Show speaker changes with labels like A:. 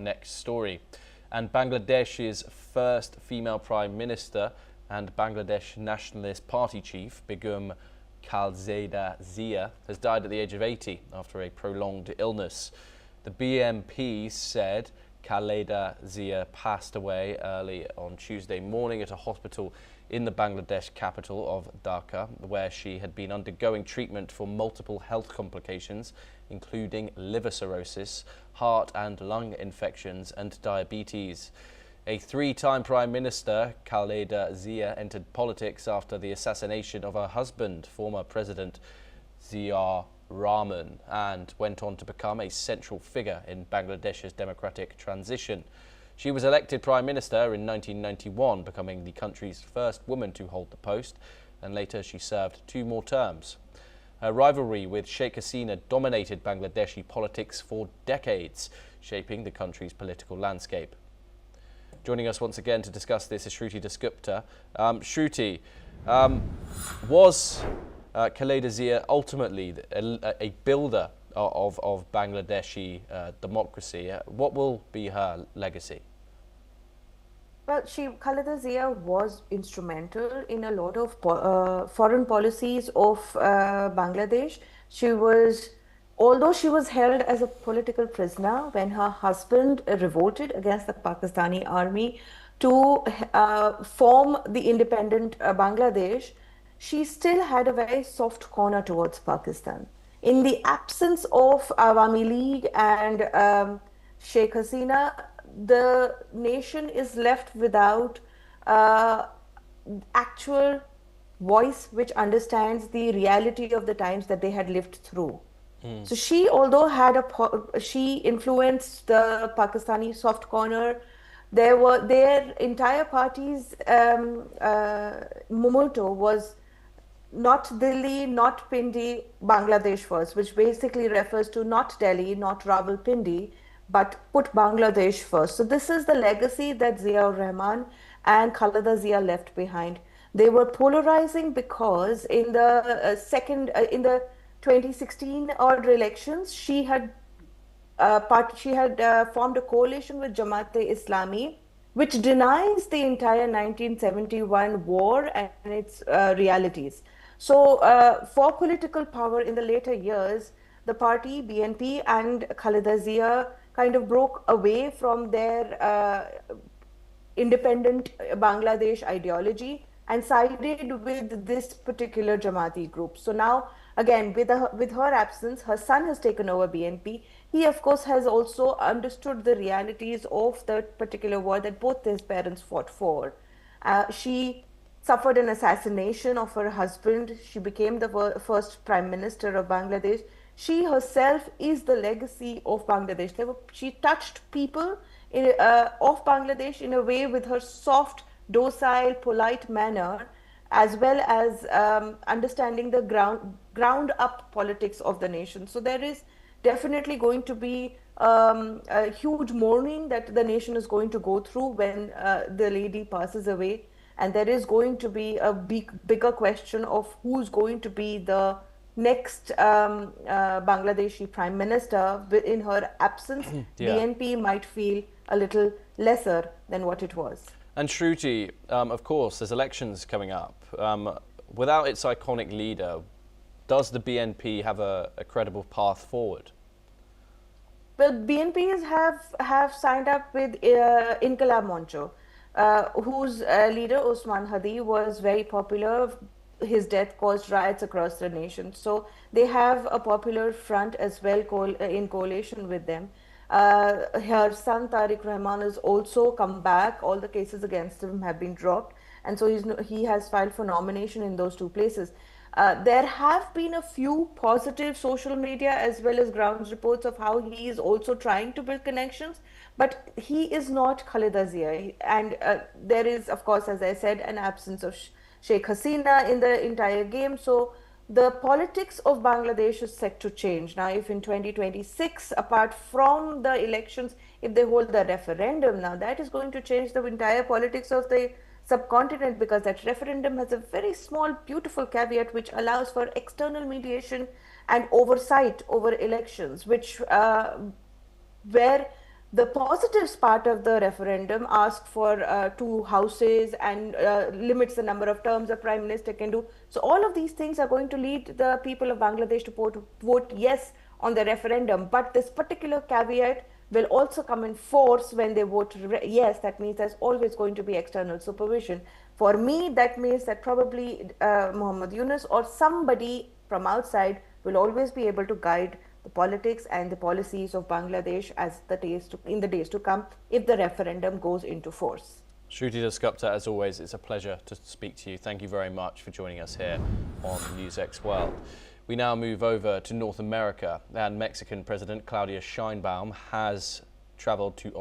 A: Next story. And Bangladesh's first female prime minister and Bangladesh Nationalist Party chief, Begum Khaleda Zia, has died at the age of 80 after a prolonged illness. The BNP said Khaleda Zia passed away early on Tuesday morning at a hospital in the Bangladesh capital of Dhaka, where she had been undergoing treatment for multiple health complications, including liver cirrhosis, heart and lung infections, and diabetes. A three-time Prime Minister, Khaleda Zia, entered politics after the assassination of her husband, former President Zia Rahman, and went on to become a central figure in Bangladesh's democratic transition. She was elected Prime Minister in 1991, becoming the country's first woman to hold the post, and later she served 2 more terms. Her rivalry with Sheikh Hasina dominated Bangladeshi politics for decades, shaping the country's political landscape. Joining us once again to discuss this is Shruti Dasgupta. Shruti, was Khaleda Zia ultimately a builder of Bangladeshi democracy? What will be her legacy?
B: Well, Khaleda Zia was instrumental in a lot of foreign policies of Bangladesh. Although she was held as a political prisoner when her husband revolted against the Pakistani army to form the independent Bangladesh, she still had a very soft corner towards Pakistan. In the absence of Awami League and Sheikh Hasina, the nation is left without actual voice which understands the reality of the times that they had lived through. So she, although she influenced the Pakistani soft corner, their entire party's motto was not Delhi, not Pindi, Bangladesh first, which basically refers to not Delhi, not Rawalpindi, but put Bangladesh first. So this is the legacy that Zia Rahman and Khaleda Zia left behind. They were polarizing because in the in the 2016 odd elections, she had formed a coalition with Jamaat-e-Islami, which denies the entire 1971 war and its realities. So for political power in the later years, the party, BNP and Khaleda Zia kind of broke away from their independent Bangladesh ideology and sided with this particular Jamaati group. So now, again, with her absence, her son has taken over BNP. He, of course, has also understood the realities of the particular war that both his parents fought for. She suffered an assassination of her husband. She became the first Prime Minister of Bangladesh. She herself is the legacy of Bangladesh. She touched people of Bangladesh in a way with her soft, docile, polite manner, as well as understanding the ground up politics of the nation. So there is definitely going to be a huge mourning that the nation is going to go through when the lady passes away. And there is going to be a bigger question of who's going to be the next Bangladeshi Prime Minister. In her absence,
A: Yeah.
B: BNP might feel a little lesser than what it was.
A: And Shruti, of course, there's elections coming up. Without its iconic leader, does the BNP have a credible path forward?
B: Well, BNPs have signed up with Inqilab Moncho, whose leader, Osman Hadi, was very popular. His death caused riots across the nation. So they have a popular front as well in coalition with them. Her son Tariq Rahman has also come back. All the cases against him have been dropped. And so he has filed for nomination in those 2 places. There have been a few positive social media as well as grounds reports of how he is also trying to build connections, but he is not Khaleda Zia. And there is, of course, as I said, an absence of Sheikh Hasina in the entire game. So the politics of Bangladesh is set to change. Now, if in 2026, apart from the elections, if they hold the referendum, now that is going to change the entire politics of the subcontinent, because that referendum has a very small, beautiful caveat which allows for external mediation and oversight over elections, which where The positives part of the referendum ask for two houses and limits the number of terms a prime minister can do. So all of these things are going to lead the people of Bangladesh to vote yes on the referendum. But this particular caveat will also come in force when they vote yes. That means there's always going to be external supervision. For me, that means that probably Muhammad Yunus or somebody from outside will always be able to guide the politics and the policies of Bangladesh in the days to come if the referendum goes into force.
A: Shruti Dasgupta, as always, it's a pleasure to speak to you. Thank you very much for joining us here on NewsX World. We now move over to North America, and Mexican President Claudia Sheinbaum has travelled to